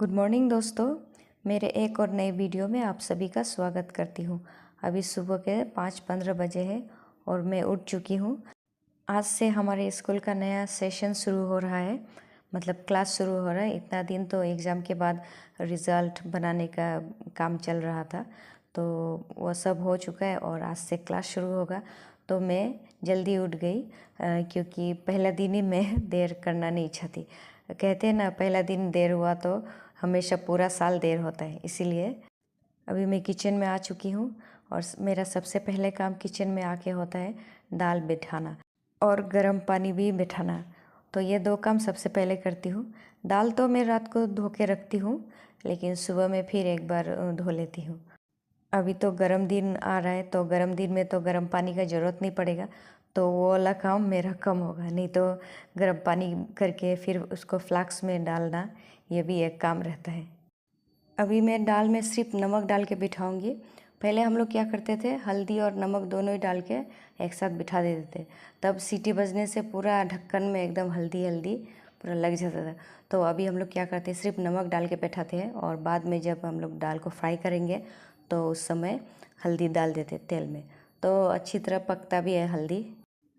Good morning दोस्तों। मेरे एक और नए वीडियो में आप सभी का स्वागत करती हूँ। अभी सुबह के 5:15 बजे हैं और मैं उठ चुकी हूँ। आज से हमारे स्कूल का नया सेशन शुरू हो रहा है, मतलब क्लास शुरू हो रहा है। इतना दिन तो एग्ज़ाम के बाद रिज़ल्ट बनाने का काम चल रहा था, तो वो सब हो चुका है और आज से क्लास शुरू होगा। तो मैं जल्दी उठ गई क्योंकि पहला दिन ही मैं देर करना नहीं चाहती। कहते हैं ना, पहला दिन देर हुआ तो हमेशा पूरा साल देर होता है। इसीलिए अभी मैं किचन में आ चुकी हूँ और मेरा सबसे पहले काम किचन में आके होता है दाल बिठाना और गर्म पानी भी बिठाना। तो ये दो काम सबसे पहले करती हूँ। दाल तो मैं रात को धो के रखती हूँ, लेकिन सुबह में फिर एक बार धो लेती हूँ। अभी तो गर्म दिन आ रहा है, तो गर्म दिन में तो गर्म पानी का ज़रूरत नहीं पड़ेगा, तो वो वाला काम मेरा कम होगा। नहीं तो गर्म पानी करके फिर उसको फ्लास्क में डालना, ये भी एक काम रहता है। अभी मैं दाल में सिर्फ नमक डाल के बिठाऊंगी। पहले हम लोग क्या करते थे, हल्दी और नमक दोनों ही डाल के एक साथ बिठा देते थे। तब सीटी बजने से पूरा ढक्कन में एकदम हल्दी हल्दी पूरा लग जाता था। तो अभी हम लोग क्या करते हैं, सिर्फ नमक डाल के बैठाते हैं और बाद में जब हम लोग दाल को फ्राई करेंगे तो उस समय हल्दी डाल देते तेल में, तो अच्छी तरह पकता भी है हल्दी।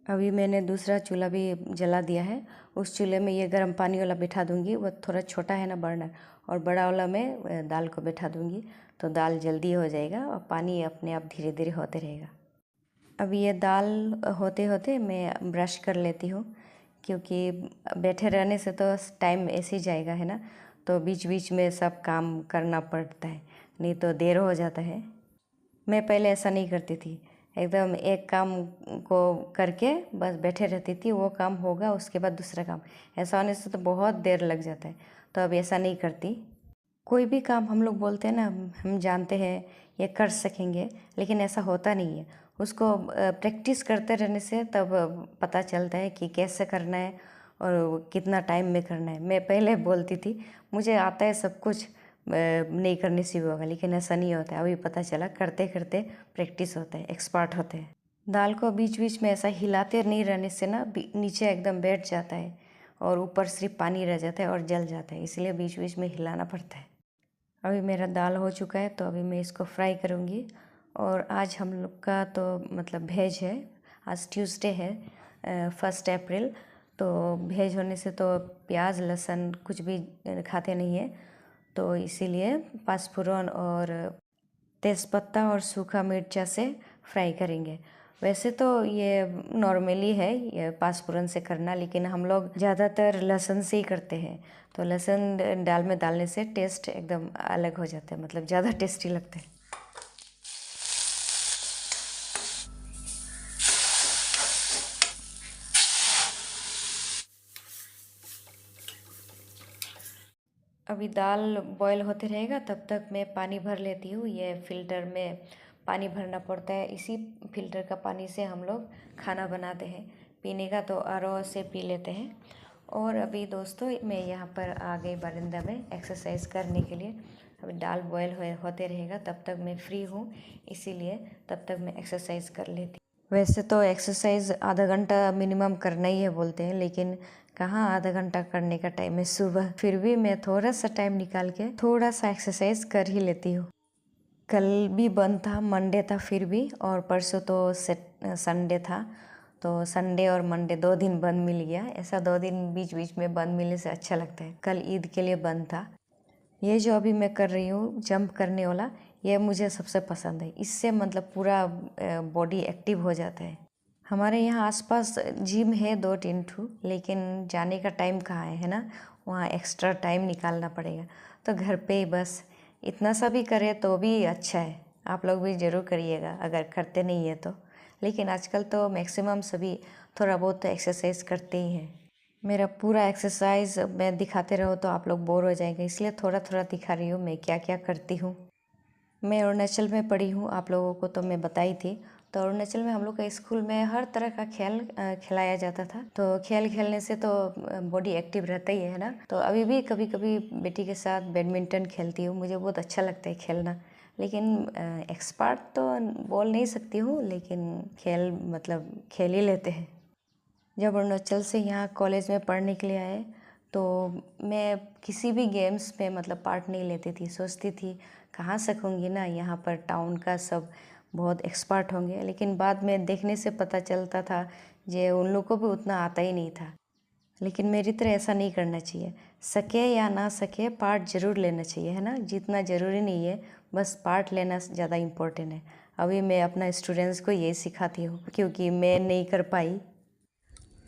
अभी मैंने दूसरा चूल्हा भी जला दिया है। उस चूल्हे में ये गर्म पानी वाला बिठा दूंगी। वो थोड़ा छोटा है ना बर्नर, और बड़ा वाला में दाल को बिठा दूंगी, तो दाल जल्दी हो जाएगा और पानी अपने आप धीरे धीरे होते रहेगा। अभी ये दाल होते होते मैं ब्रश कर लेती हूँ, क्योंकि बैठे रहने से तो टाइम ऐसे ही जाएगा, है ना। तो बीच बीच में सब काम करना पड़ता है, नहीं तो देर हो जाता है। मैं पहले ऐसा नहीं करती थी, एकदम एक काम को करके बस बैठे रहती थी। वो काम होगा उसके बाद दूसरा काम, ऐसा होने से तो बहुत देर लग जाता है। तो अब ऐसा नहीं करती। कोई भी काम हम लोग बोलते हैं ना, हम जानते हैं ये कर सकेंगे, लेकिन ऐसा होता नहीं है। उसको प्रैक्टिस करते रहने से तब पता चलता है कि कैसे करना है और कितना टाइम में करना है। मैं पहले बोलती थी मुझे आता है सब कुछ, नहीं करने से भी होगा, लेकिन ऐसा नहीं होता है। अभी पता चला करते करते प्रैक्टिस होता है, एक्सपर्ट होते हैं। दाल को बीच बीच में ऐसा हिलाते नहीं रहने से ना नीचे एकदम बैठ जाता है और ऊपर सिर्फ पानी रह जाता है और जल जाता है, इसलिए बीच बीच में हिलाना पड़ता है। अभी मेरा दाल हो चुका है, तो अभी मैं इसको फ्राई करूँगी। और आज हम लोग का तो मतलब वेज है। आज ट्यूसडे है, 1 अप्रैल। तो वेज होने से तो प्याज लहसुन कुछ भी खाते नहीं है, तो इसीलिए पाँचफोरन और तेज़पत्ता और सूखा मिर्चा से फ्राई करेंगे। वैसे तो ये नॉर्मली है ये पाँचफोरन से करना, लेकिन हम लोग ज़्यादातर लहसुन से ही करते हैं। तो लहसुन दाल में डालने से टेस्ट एकदम अलग हो जाता है, मतलब ज़्यादा टेस्टी लगता है। अभी दाल बॉयल होते रहेगा, तब तक मैं पानी भर लेती हूँ। ये फ़िल्टर में पानी भरना पड़ता है, इसी फ़िल्टर का पानी से हम लोग खाना बनाते हैं। पीने का तो आरओ से पी लेते हैं। और अभी दोस्तों मैं यहाँ पर आ गई बरामदा में एक्सरसाइज करने के लिए। अभी दाल बॉयल होते रहेगा, तब तक मैं फ्री हूँ, इसीलिए तब तक मैं एक्सरसाइज कर लेती। वैसे तो एक्सरसाइज आधा घंटा मिनिमम करना ही है बोलते हैं, लेकिन कहाँ आधा घंटा करने का टाइम है सुबह। फिर भी मैं थोड़ा सा टाइम निकाल के थोड़ा सा एक्सरसाइज कर ही लेती हूँ। कल भी बंद था, मंडे था फिर भी, और परसों तो संडे था। तो संडे और मंडे 2 दिन बंद मिल गया। ऐसा 2 दिन बीच बीच में बंद मिलने से अच्छा लगता है। कल ईद के लिए बंद था। ये जो अभी मैं कर रही हूँ जंप करने वाला, ये मुझे सबसे पसंद है। इससे मतलब पूरा बॉडी एक्टिव हो जाता है। हमारे यहाँ आसपास जिम है 2-3 ठो, लेकिन जाने का टाइम कहाँ है ना। वहाँ एक्स्ट्रा टाइम निकालना पड़ेगा, तो घर पे ही बस इतना सा भी करे तो भी अच्छा है। आप लोग भी ज़रूर करिएगा अगर करते नहीं है तो। लेकिन आजकल तो मैक्सिमम सभी थोड़ा बहुत तो एक्सरसाइज करते ही हैं। मेरा पूरा एक्सरसाइज मैं दिखाते रहो तो आप लोग बोर हो जाएंगे, इसलिए थोड़ा थोड़ा दिखा रही हूँ मैं क्या क्या करती हूँ। मैं अरुणाचल में पढ़ी हूँ, आप लोगों को तो मैं बताई थी। तो अरुणाचल में हम लोग का स्कूल में हर तरह का खेल खिलाया जाता था। तो खेल खेलने से तो बॉडी एक्टिव रहता ही है ना। तो अभी भी कभी कभी बेटी के साथ बैडमिंटन खेलती हूँ, मुझे बहुत अच्छा लगता है खेलना। लेकिन एक्सपर्ट तो बोल नहीं सकती हूँ, लेकिन खेल मतलब खेल ही लेते हैं। जब अरुणाचल से यहाँ कॉलेज में पढ़ने के लिए आए, तो मैं किसी भी गेम्स में मतलब पार्ट नहीं लेती थी। सोचती थी कहाँ सकूँगी ना, यहाँ पर टाउन का सब बहुत एक्सपर्ट होंगे, लेकिन बाद में देखने से पता चलता था जे उन लोग को भी उतना आता ही नहीं था। लेकिन मेरी तरह ऐसा नहीं करना चाहिए। सके या ना सके पार्ट ज़रूर लेना चाहिए, है ना। जीतना ज़रूरी नहीं है, बस पार्ट लेना ज़्यादा इम्पोर्टेंट है। अभी मैं अपना स्टूडेंट्स को यही सिखाती हूँ, क्योंकि मैं नहीं कर पाई।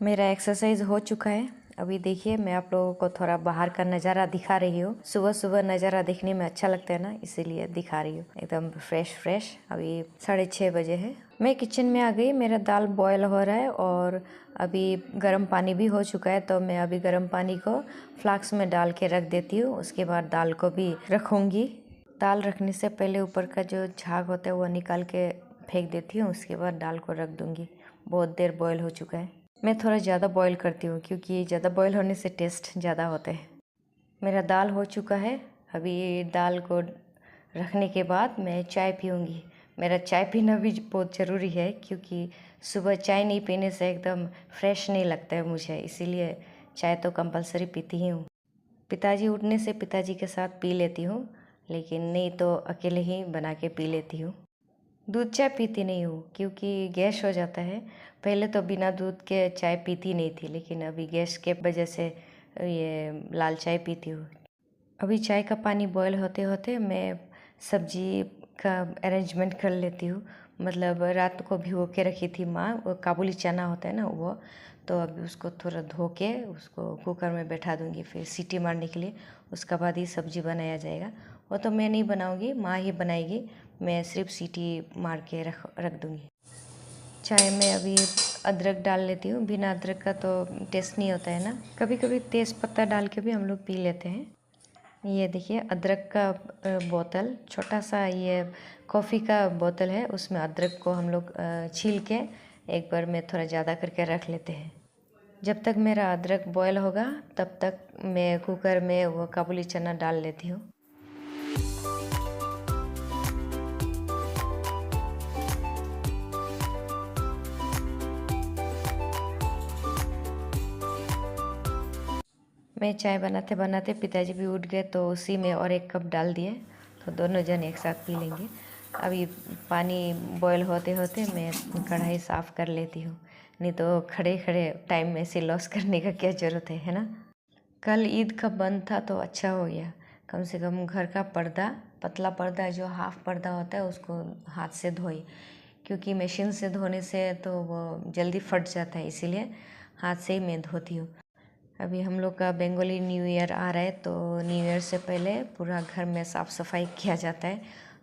मेरा एक्सरसाइज हो चुका है। अभी देखिए मैं आप लोगों को थोड़ा बाहर का नज़ारा दिखा रही हूँ। सुबह सुबह नज़ारा देखने में अच्छा लगता है ना, इसीलिए दिखा रही हूँ। एकदम फ्रेश फ्रेश। अभी 6:30 बजे है। मैं किचन में आ गई। मेरा दाल बॉयल हो रहा है और अभी गर्म पानी भी हो चुका है। तो मैं अभी गर्म पानी को फ्लास्क में डाल के रख देती हूँ। उसके बाद दाल को भी रखूँगी। दाल रखने से पहले ऊपर का जो झाग होता है वो निकाल के फेंक देती हूँ। उसके बाद दाल को रख दूँगी। बहुत देर बॉयल हो चुका है। मैं थोड़ा ज़्यादा बॉईल करती हूँ, क्योंकि ज़्यादा बॉईल होने से टेस्ट ज़्यादा होता है। मेरा दाल हो चुका है। अभी दाल को रखने के बाद मैं चाय पीऊँगी। मेरा चाय पीना भी बहुत ज़रूरी है, क्योंकि सुबह चाय नहीं पीने से एकदम फ्रेश नहीं लगता है मुझे, इसीलिए चाय तो कंपलसरी पीती ही हूँ। पिताजी उठने से पिताजी के साथ पी लेती हूँ, लेकिन नहीं तो अकेले ही बना के पी लेती हूँ। दूध चाय पीती नहीं हूँ, क्योंकि गैस हो जाता है। पहले तो बिना दूध के चाय पीती नहीं थी, लेकिन अभी गैस के वजह से ये लाल चाय पीती हूँ। अभी चाय का पानी बॉयल होते होते मैं सब्जी का अरेंजमेंट कर लेती हूँ। मतलब रात को भिगो के रखी थी माँ, वो काबुली चना होता है ना वो, तो अभी उसको थोड़ा धो के उसको कुकर में बैठा दूँगी, फिर सीटी मारने के लिए। उसके बाद ही सब्जी बनाया जाएगा। वो तो मैं नहीं बनाऊँगी, माँ ही बनाएगी। मैं सिर्फ सीटी मार के रख दूँगी। चाय में अभी अदरक डाल लेती हूँ। बिना अदरक का तो टेस्ट नहीं होता है ना। कभी कभी तेज़ पत्ता डाल के भी हम लोग पी लेते हैं। ये देखिए अदरक का बोतल, छोटा सा ये कॉफ़ी का बोतल है, उसमें अदरक को हम लोग छील के एक बार में थोड़ा ज़्यादा करके रख लेते हैं। जब तक मेरा अदरक बॉयल होगा तब तक मैं कुकर में वो काबुली चना डाल लेती हूँ। मैं चाय बनाते बनाते पिताजी भी उठ गए, तो उसी में और एक कप डाल दिए, तो दोनों जन एक साथ पी लेंगे। अभी पानी बॉयल होते होते मैं कढ़ाई साफ़ कर लेती हूँ, नहीं तो खड़े खड़े टाइम में से लॉस करने का क्या ज़रूरत है ना। कल ईद का बंद था तो अच्छा हो गया। कम से कम घर का पर्दा, पतला पर्दा जो हाफ पर्दा होता है, उसको हाथ से धोई, क्योंकि मशीन से धोने से तो वो जल्दी फट जाता है, इसीलिए हाथ से ही मैं धोती हूँ। अभी हम लोग का बंगाली न्यू ईयर आ रहा है, तो न्यू ईयर से पहले पूरा घर में साफ़ सफाई किया जाता है,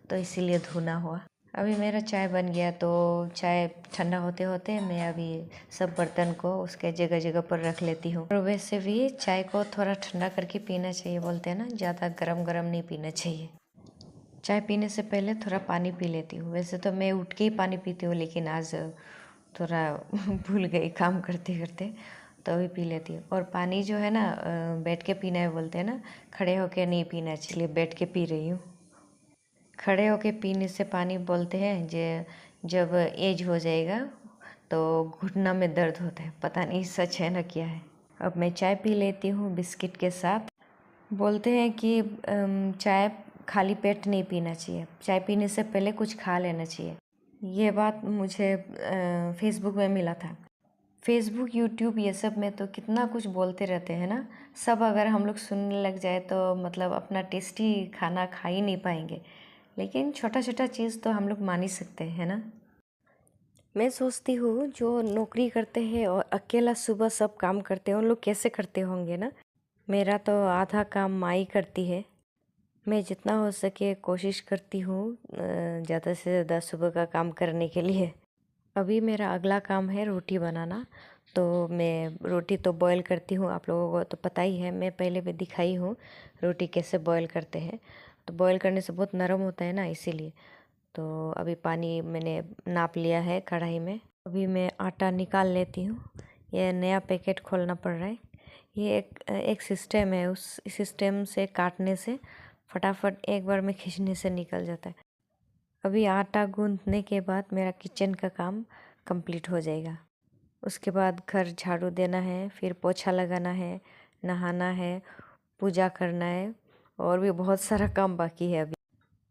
तो इसीलिए धोना हुआ। अभी मेरा चाय बन गया, तो चाय ठंडा होते होते मैं अभी सब बर्तन को उसके जगह जगह पर रख लेती हूँ। और वैसे भी चाय को थोड़ा ठंडा करके पीना चाहिए, बोलते हैं ना, ज़्यादा गरम गरम नहीं पीना चाहिए। चाय पीने से पहले थोड़ा पानी पी लेती हूँ। वैसे तो मैं उठ के ही पानी पीती हूँ, लेकिन आज थोड़ा भूल गई काम करते करते, तो अभी पी लेती हूँ। और पानी जो है ना, बैठ के पीना है बोलते हैं ना, खड़े होके नहीं पीना, इसलिए बैठ के पी रही हूँ। खड़े होके पीने से पानी बोलते हैं जे जब एज हो जाएगा तो घुटना में दर्द होता है। पता नहीं सच है ना क्या है। अब मैं चाय पी लेती हूँ बिस्किट के साथ। बोलते हैं कि चाय खाली पेट नहीं पीना चाहिए, चाय पीने से पहले कुछ खा लेना चाहिए। ये बात मुझे फेसबुक में मिला था। फेसबुक, यूट्यूब, ये सब में तो कितना कुछ बोलते रहते हैं ना। सब अगर हम लोग सुनने लग जाए तो मतलब अपना टेस्टी खाना खा ही नहीं पाएंगे। लेकिन छोटा छोटा चीज़ तो हम लोग मान ही सकते हैं, है ना। मैं सोचती हूँ जो नौकरी करते हैं और अकेला सुबह सब काम करते हैं, उन लोग कैसे करते होंगे ना। मेरा तो आधा काम माँ ही करती है। मैं जितना हो सके कोशिश करती हूँ ज़्यादा से ज़्यादा सुबह का काम करने के लिए। अभी मेरा अगला काम है रोटी बनाना। तो मैं रोटी तो बॉईल करती हूँ, आप लोगों को तो पता ही है, मैं पहले भी दिखाई हूँ रोटी कैसे बॉईल करते हैं। तो बॉईल करने से बहुत नरम होता है ना, इसीलिए। तो अभी पानी मैंने नाप लिया है कढ़ाई में। अभी मैं आटा निकाल लेती हूँ। यह नया पैकेट खोलना पड़ रहा है। ये एक सिस्टम है, उस सिस्टम से काटने से फटाफट एक बार में खींचने से निकल जाता है। अभी आटा गूंथने के बाद मेरा किचन का काम कंप्लीट हो जाएगा। उसके बाद घर झाड़ू देना है, फिर पोछा लगाना है, नहाना है, पूजा करना है और भी बहुत सारा काम बाकी है अभी।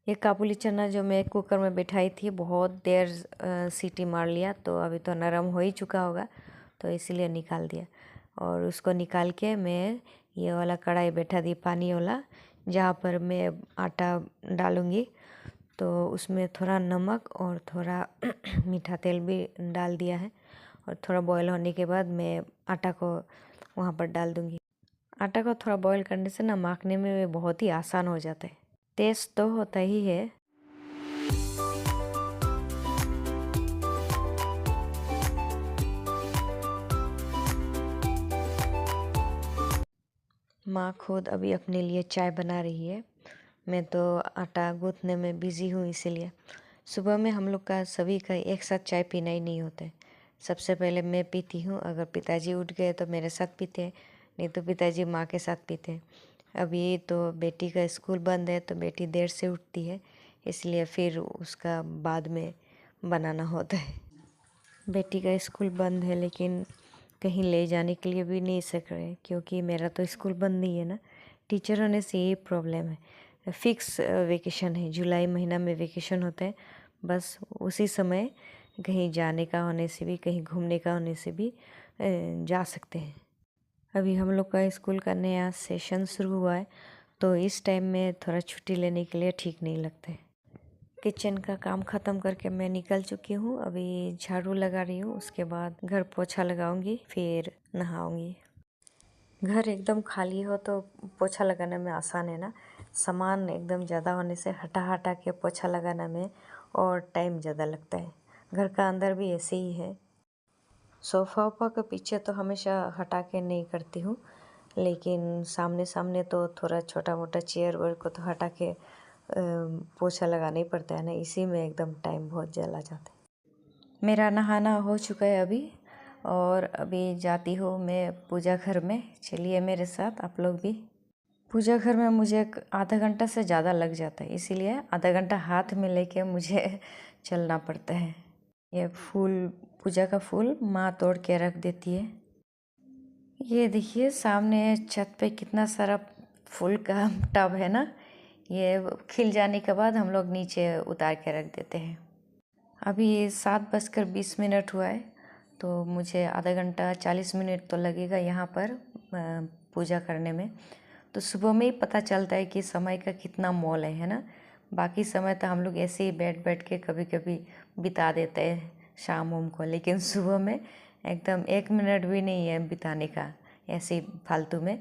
ये काबुली चना जो मैं कुकर में बिठाई थी बहुत देर सीटी मार लिया, तो अभी तो नरम हो ही चुका होगा, तो इसीलिए निकाल दिया। और उसको निकाल के मैं ये वाला कढ़ाई बैठा दी पानी वाला, जहाँ पर मैं आटा डालूँगी। तो उसमें थोड़ा नमक और थोड़ा मीठा तेल भी डाल दिया है, और थोड़ा बॉईल होने के बाद मैं आटा को वहाँ पर डाल दूँगी। आटा को थोड़ा बॉईल करने से ना माखने में बहुत ही आसान हो जाता है, टेस्ट तो होता ही है। माँ खुद अभी अपने लिए चाय बना रही है, मैं तो आटा गूँथने में बिज़ी हूँ। इसीलिए सुबह में हम लोग का सभी का एक साथ चाय पीना ही नहीं होता है। सबसे पहले मैं पीती हूँ, अगर पिताजी उठ गए तो मेरे साथ पीते हैं, नहीं तो पिताजी माँ के साथ पीते हैं। अभी तो बेटी का स्कूल बंद है तो बेटी देर से उठती है, इसलिए फिर उसका बाद में बनाना होता है। बेटी का स्कूल बंद है लेकिन कहीं ले जाने के लिए भी नहीं सक रहे, क्योंकि मेरा तो स्कूल बंद नहीं है ना। टीचर होने से ये प्रॉब्लम है, फिक्स वेकेशन है, जुलाई महीना में वेकेशन होता है, बस उसी समय कहीं जाने का होने से भी, कहीं घूमने का होने से भी जा सकते हैं। अभी हम लोग का स्कूल का नया सेशन शुरू हुआ है, तो इस टाइम में थोड़ा छुट्टी लेने के लिए ठीक नहीं लगता है। किचन का काम ख़त्म करके मैं निकल चुकी हूँ, अभी झाड़ू लगा रही हूँ, उसके बाद घर पोछा लगाऊंगी, फिर नहाऊंगी। घर एकदम खाली हो तो पोछा लगाने में आसान है ना, सामान एकदम ज़्यादा होने से हटा हटा के पोछा लगाने में और टाइम ज़्यादा लगता है। घर का अंदर भी ऐसे ही है। सोफ़ा वोफ़ा के पीछे तो हमेशा हटा के नहीं करती हूँ, लेकिन सामने सामने तो थोड़ा छोटा मोटा चेयर वेयर को तो हटा के पोछा लगाना ही पड़ता है ना, इसी में एकदम टाइम बहुत चला जाता है। मेरा नहाना हो चुका है अभी, और अभी जाती हूँ मैं पूजा घर में। चलिए मेरे साथ आप लोग भी। पूजा घर में मुझे आधा घंटा से ज़्यादा लग जाता है, इसीलिए आधा घंटा हाथ में लेके मुझे चलना पड़ता है। ये फूल, पूजा का फूल माँ तोड़ के रख देती है। ये देखिए सामने छत पे कितना सारा फूल का टब है ना, ये खिल जाने के बाद हम लोग नीचे उतार के रख देते हैं। अभी 7:20 हुआ है, तो मुझे आधा घंटा 40 मिनट तो लगेगा यहाँ पर पूजा करने में। तो सुबह में ही पता चलता है कि समय का कितना मोल है ना। बाकी समय तो हम लोग ऐसे ही बैठ बैठ के कभी कभी बिता देते हैं शाम वाम को, लेकिन सुबह में एकदम 1 मिनट भी नहीं है बिताने का ऐसे ही फालतू में।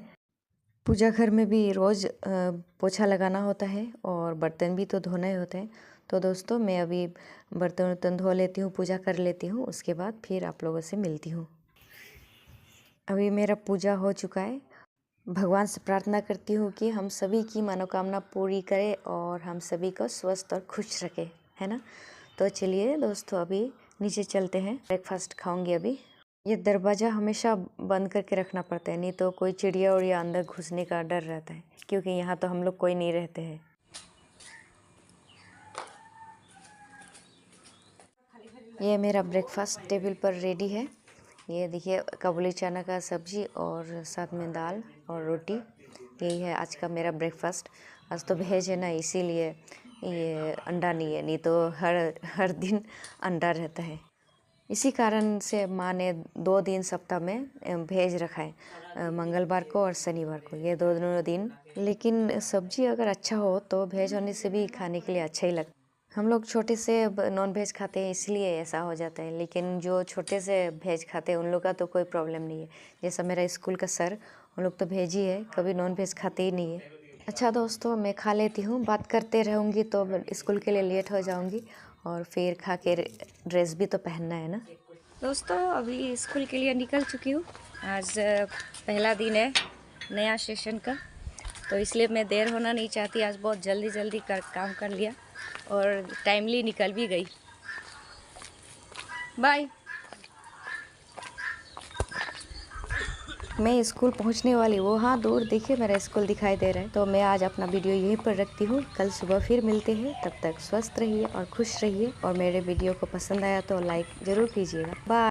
पूजा घर में भी रोज़ पोछा लगाना होता है और बर्तन भी तो धोना ही होता है। तो दोस्तों मैं अभी बर्तन वर्तन धो लेती हूँ, पूजा कर लेती हूँ, उसके बाद फिर आप लोगों से मिलती हूँ। अभी मेरा पूजा हो चुका है। भगवान से प्रार्थना करती हूँ कि हम सभी की मनोकामना पूरी करे और हम सभी को स्वस्थ और खुश रखे, है ना। तो चलिए दोस्तों अभी नीचे चलते हैं, ब्रेकफास्ट खाऊंगी अभी। ये दरवाज़ा हमेशा बंद करके रखना पड़ता है, नहीं तो कोई चिड़िया उड़िया अंदर घुसने का डर रहता है, क्योंकि यहाँ तो हम लोग कोई नहीं रहते हैं। ये मेरा ब्रेकफास्ट टेबल पर रेडी है। ये देखिए काबुली चना का सब्ज़ी और साथ में दाल और रोटी, यही है आज का मेरा ब्रेकफास्ट। आज तो वेज है ना, इसीलिए ये अंडा नहीं है, नहीं तो हर दिन अंडा रहता है। इसी कारण से माँ ने 2 दिन सप्ताह में भेज रखा है, मंगलवार को और शनिवार को, ये दोनों दिन। लेकिन सब्जी अगर अच्छा हो तो भेज होने से भी खाने के लिए अच्छा ही लगता है। हम लोग छोटे से नॉन वेज खाते हैं इसलिए ऐसा हो जाता है, लेकिन जो छोटे से वेज खाते हैं उन लोग का तो कोई प्रॉब्लम नहीं है। जैसा मेरा स्कूल का सर, उन लोग तो वेज ही है, कभी नॉन वेज खाते ही नहीं है। अच्छा दोस्तों मैं खा लेती हूँ, बात करते रहूँगी तो स्कूल के लिए लेट हो जाऊँगी, और फिर खा के ड्रेस भी तो पहनना है ना। दोस्तों अभी स्कूल के लिए निकल चुकी हूँ। आज पहला दिन है नया सेशन का, तो इसलिए मैं देर होना नहीं चाहती। आज बहुत जल्दी जल्दी काम कर लिया और टाइमली निकल भी गई। बाय। मैं स्कूल पहुंचने वाली, वो हाँ दूर देखिए मेरा स्कूल दिखाई दे रहा है। तो मैं आज अपना वीडियो यहीं पर रखती हूँ, कल सुबह फिर मिलते हैं। तब तक स्वस्थ रहिए और खुश रहिए, और मेरे वीडियो को पसंद आया तो लाइक ज़रूर कीजिएगा। बाय।